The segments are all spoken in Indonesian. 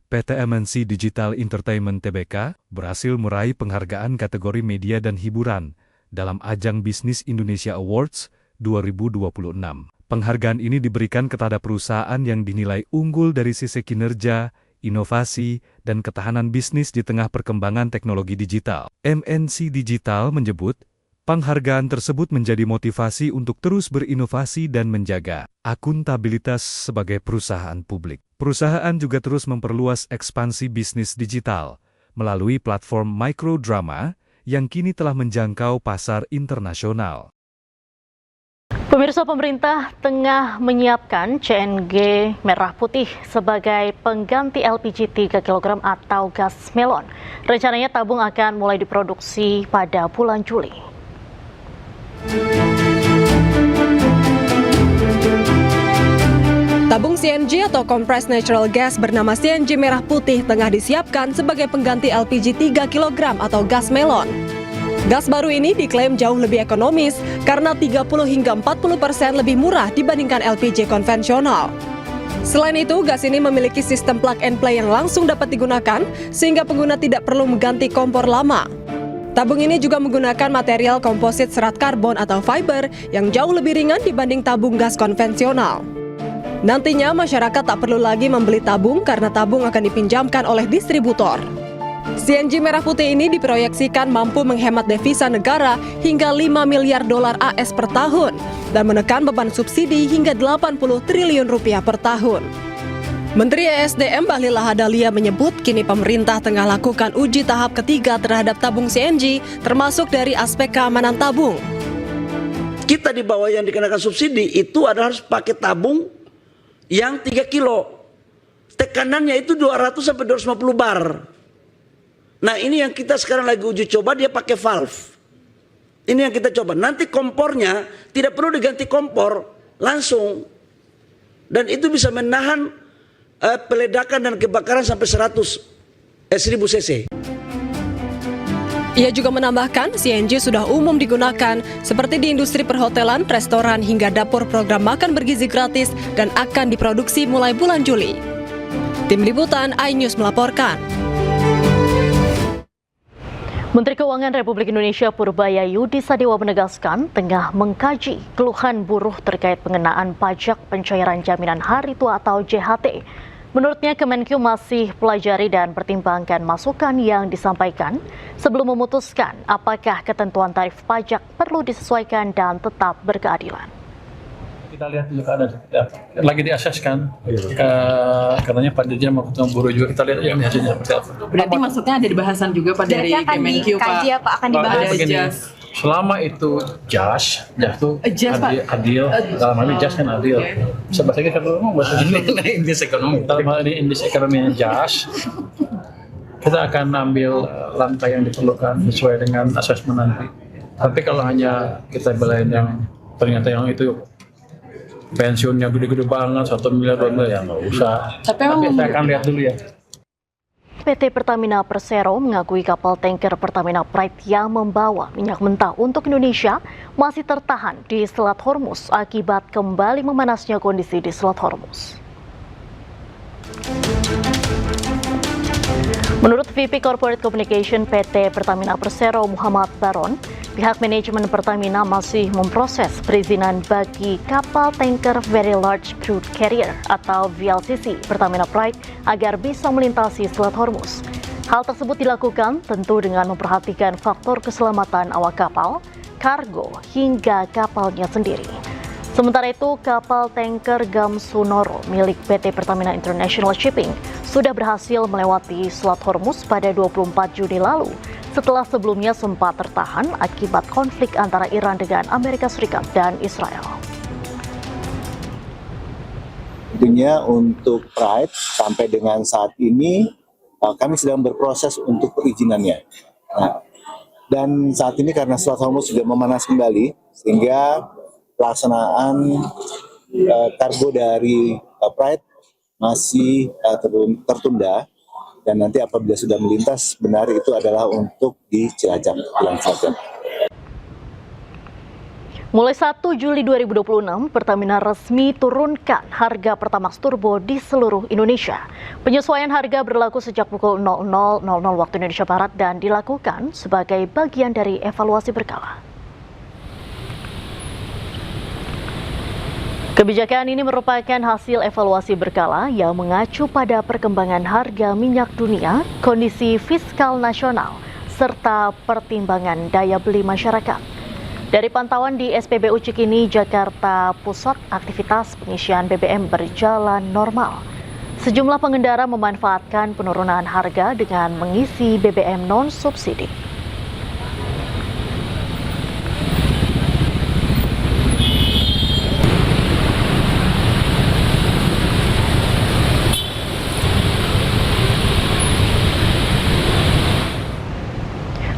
PT MNC Digital Entertainment Tbk berhasil meraih penghargaan kategori media dan hiburan dalam ajang Bisnis Indonesia Awards 2026. Penghargaan ini diberikan kepada perusahaan yang dinilai unggul dari sisi kinerja, inovasi, dan ketahanan bisnis di tengah perkembangan teknologi digital. MNC Digital menyebut, penghargaan tersebut menjadi motivasi untuk terus berinovasi dan menjaga akuntabilitas sebagai perusahaan publik. Perusahaan juga terus memperluas ekspansi bisnis digital melalui platform Microdrama yang kini telah menjangkau pasar internasional. Pemirsa, pemerintah tengah menyiapkan CNG merah putih sebagai pengganti LPG 3 kg atau gas melon. Rencananya tabung akan mulai diproduksi pada bulan Juli. Tabung CNG atau Compressed Natural Gas bernama CNG merah putih tengah disiapkan sebagai pengganti LPG 3 kg atau gas melon. Gas baru ini diklaim jauh lebih ekonomis karena 30 hingga 40% lebih murah dibandingkan LPG konvensional. Selain itu, gas ini memiliki sistem plug and play yang langsung dapat digunakan sehingga pengguna tidak perlu mengganti kompor lama. Tabung ini juga menggunakan material komposit serat karbon atau fiber yang jauh lebih ringan dibanding tabung gas konvensional. Nantinya masyarakat tak perlu lagi membeli tabung karena tabung akan dipinjamkan oleh distributor. CNG merah putih ini diproyeksikan mampu menghemat devisa negara hingga 5 miliar dolar AS per tahun dan menekan beban subsidi hingga 80 triliun rupiah per tahun. Menteri ESDM Bahlil Lahadalia menyebut kini pemerintah tengah lakukan uji tahap ketiga terhadap tabung CNG termasuk dari aspek keamanan tabung. Kita di bawah yang dikenakan subsidi itu adalah harus pakai tabung yang 3 kilo. Tekanannya itu 200 sampai 250 bar. Nah, ini yang kita sekarang lagi uji coba, dia pakai valve. Ini yang kita coba. Nanti kompornya tidak perlu diganti kompor langsung. Dan itu bisa menahan peledakan dan kebakaran sampai 1000 cc. Ia juga menambahkan CNG sudah umum digunakan seperti di industri perhotelan, restoran, hingga dapur program makan bergizi gratis dan akan diproduksi mulai bulan Juli. Tim Liputan iNews melaporkan. Menteri Keuangan Republik Indonesia Purbaya Yudi Sadewa menegaskan tengah mengkaji keluhan buruh terkait pengenaan pajak pencairan jaminan hari tua atau JHT. Menurutnya Kemenkyu masih pelajari dan pertimbangkan masukan yang disampaikan sebelum memutuskan apakah ketentuan tarif pajak perlu disesuaikan dan tetap berkeadilan. Kita lihat dulu keadaan lagi diaseskan, katanya Pak Dirjen mau ketemu buruh juga, kita lihat yang hasilnya seperti apa. Berarti maksudnya ada bahasan juga Pak dari Kemenkyu Pak? Akan dibahas. Begini, selama itu jas itu adil, dalam hal ini jas kan adil. Bisa bahasa kita kalau ngomong bahasa indeks ekonomi. Dalam hal ini indeks ekonominya jas, kita akan ambil langkah yang diperlukan sesuai dengan asesmen nanti. Tapi kalau hanya kita belain yang ternyata yang itu pensiunnya gede-gede banget, 1 miliar, 2 miliar, nggak usah. Tapi saya akan lihat dulu ya. PT Pertamina Persero mengakui kapal tanker Pertamina Pride yang membawa minyak mentah untuk Indonesia masih tertahan di Selat Hormuz akibat kembali memanasnya kondisi di Selat Hormuz. Menurut VP Corporate Communication PT Pertamina Persero Muhammad Baron, pihak manajemen Pertamina masih memproses perizinan bagi kapal tanker Very Large Crude Carrier atau VLCC Pertamina Pride agar bisa melintasi Selat Hormuz. Hal tersebut dilakukan tentu dengan memperhatikan faktor keselamatan awak kapal, kargo, hingga kapalnya sendiri. Sementara itu, kapal tanker Gamsunoro milik PT Pertamina International Shipping sudah berhasil melewati Selat Hormuz pada 24 Juni lalu setelah sebelumnya sempat tertahan akibat konflik antara Iran dengan Amerika Serikat dan Israel. Tentunya untuk Pride sampai dengan saat ini kami sedang berproses untuk perizinannya. Nah, dan saat ini karena Selat Hormuz sudah memanas kembali sehingga pelaksanaan kargo dari Pride masih tertunda, dan nanti apabila sudah melintas benar itu adalah untuk di Cilacap. Mulai 1 Juli 2026, Pertamina resmi turunkan harga Pertamax Turbo di seluruh Indonesia. Penyesuaian harga berlaku sejak pukul 00.00 waktu Indonesia Barat dan dilakukan sebagai bagian dari evaluasi berkala. Kebijakan ini merupakan hasil evaluasi berkala yang mengacu pada perkembangan harga minyak dunia, kondisi fiskal nasional, serta pertimbangan daya beli masyarakat. Dari pantauan di SPBU Cikini, Jakarta Pusat, aktivitas pengisian BBM berjalan normal. Sejumlah pengendara memanfaatkan penurunan harga dengan mengisi BBM non-subsidi.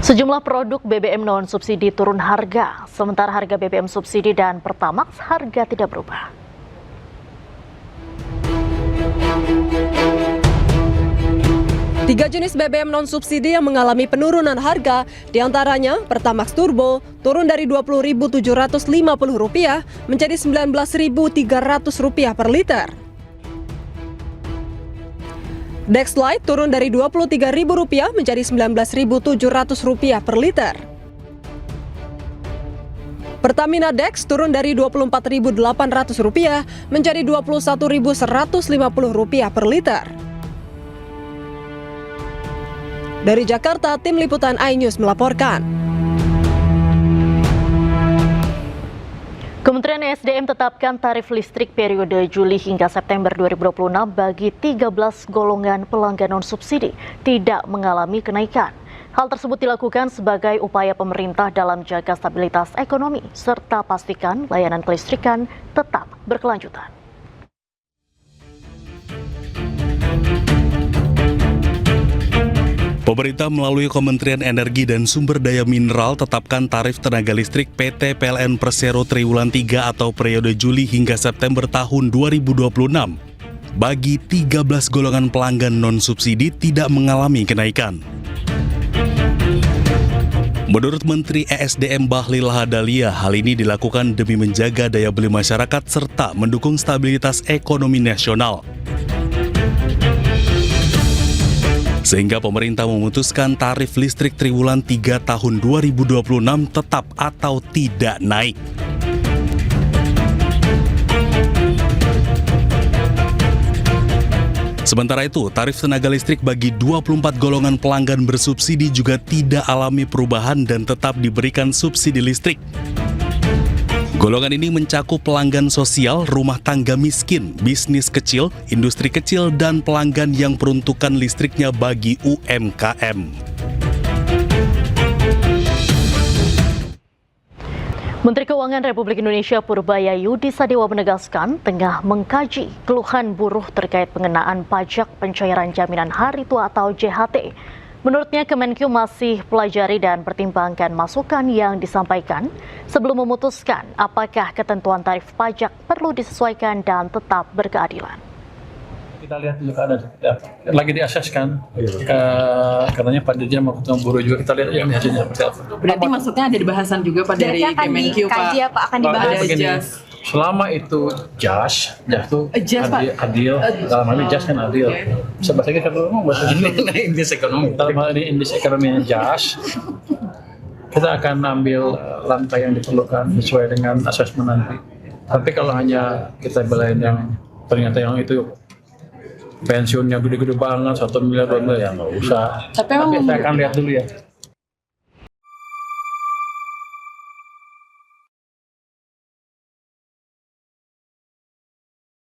Sejumlah produk BBM non-subsidi turun harga, sementara harga BBM subsidi dan Pertamax harga tidak berubah. Tiga jenis BBM non-subsidi yang mengalami penurunan harga, diantaranya Pertamax Turbo turun dari Rp20.750 menjadi Rp19.300 per liter. Dex Lite turun dari Rp23.000 menjadi Rp19.700 per liter. Pertamina Dex turun dari Rp24.800 menjadi Rp21.150 per liter. Dari Jakarta, tim liputan iNews melaporkan. Kementerian SDM tetapkan tarif listrik periode Juli hingga September 2026 bagi 13 golongan pelanggan non-subsidi tidak mengalami kenaikan. Hal tersebut dilakukan sebagai upaya pemerintah dalam jaga stabilitas ekonomi serta pastikan layanan kelistrikan tetap berkelanjutan. Pemerintah melalui Kementerian Energi dan Sumber Daya Mineral tetapkan tarif tenaga listrik PT PLN Persero Triwulan 3 atau periode Juli hingga September tahun 2026. Bagi 13 golongan pelanggan non-subsidi tidak mengalami kenaikan. Menurut Menteri ESDM Bahlil Lahadalia, hal ini dilakukan demi menjaga daya beli masyarakat serta mendukung stabilitas ekonomi nasional. Sehingga pemerintah memutuskan tarif listrik triwulan 3 tahun 2026 tetap atau tidak naik. Sementara itu, tarif tenaga listrik bagi 24 golongan pelanggan bersubsidi juga tidak alami perubahan dan tetap diberikan subsidi listrik. Golongan ini mencakup pelanggan sosial, rumah tangga miskin, bisnis kecil, industri kecil, dan pelanggan yang peruntukan listriknya bagi UMKM. Menteri Keuangan Republik Indonesia Purbayayudi Sadewa menegaskan tengah mengkaji keluhan buruh terkait pengenaan pajak pencairan jaminan hari tua atau JHT. Menurutnya, Kemenkyu masih pelajari dan pertimbangkan masukan yang disampaikan sebelum memutuskan apakah ketentuan tarif pajak perlu disesuaikan dan tetap berkeadilan. Kita lihat dulu keadaan lagi diaseskan, katanya Pak Dirjen mau ketemu buruh juga, kita lihat yang hasilnya seperti apa. Berarti maksudnya ada bahasan juga Pak dari Kemenkyu Pak, akan dibahas. Selama itu jas itu adil, dalam hal ini jas kan adil. Bisa bahasa kita ngomong bahasa Inggris ekonomi. Dalam hal ini indeks ekonominya jas, kita akan ambil lantai yang diperlukan sesuai dengan asesmen nanti. Tapi kalau hanya kita belain yang ternyata yang itu pensiunnya gede-gede banget, 1 miliar, 2 miliar, ya nggak usah. Tapi saya akan lihat dulu ya.